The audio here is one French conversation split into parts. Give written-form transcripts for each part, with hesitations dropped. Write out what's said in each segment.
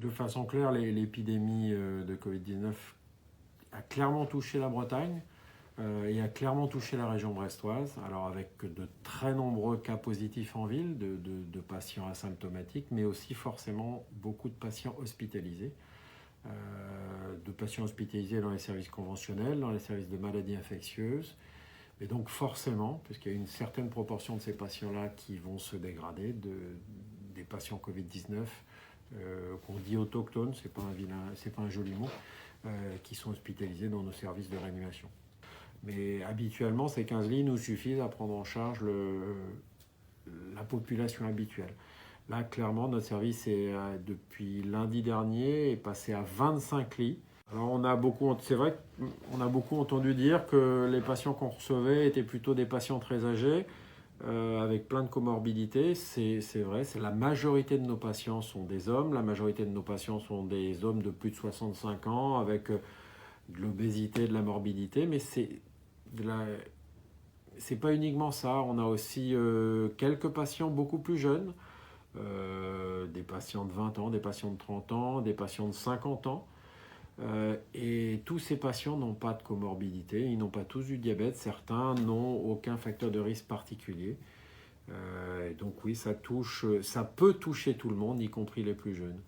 De façon claire, l'épidémie de Covid-19 a clairement touché la Bretagne et a clairement touché la région brestoise. Alors avec de très nombreux cas positifs en ville, de patients asymptomatiques, mais aussi forcément beaucoup de patients hospitalisés. De patients hospitalisés dans les services conventionnels, dans les services de maladies infectieuses. Et donc forcément, puisqu'il y a une certaine proportion de ces patients-là qui vont se dégrader, des patients Covid-19, qu'on dit autochtones, c'est pas un joli mot, qui sont hospitalisés dans nos services de réanimation. Mais habituellement, ces 15 lits nous suffisent à prendre en charge la population habituelle. Là, clairement, notre service depuis lundi dernier est passé à 25 lits. Alors, c'est vrai qu'on a beaucoup entendu dire que les patients qu'on recevait étaient plutôt des patients très âgés, avec plein de comorbidités. C'est vrai, la majorité de nos patients sont des hommes. La majorité de nos patients sont des hommes de plus de 65 ans, avec de l'obésité, de la morbidité. Mais c'est pas uniquement ça. On a aussi quelques patients beaucoup plus jeunes. Des patients de 20 ans, des patients de 30 ans, des patients de 50 ans. Et tous ces patients n'ont pas de comorbidité, ils n'ont pas tous du diabète, certains n'ont aucun facteur de risque particulier. Et donc oui, ça peut toucher tout le monde, y compris les plus jeunes.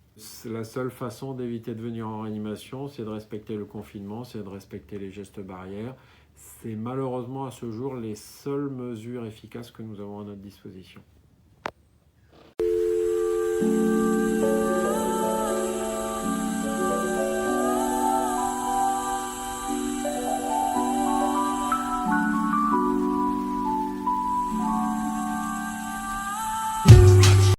La seule façon d'éviter de venir en réanimation, c'est de respecter le confinement, c'est de respecter les gestes barrières. C'est malheureusement à ce jour les seules mesures efficaces que nous avons à notre disposition.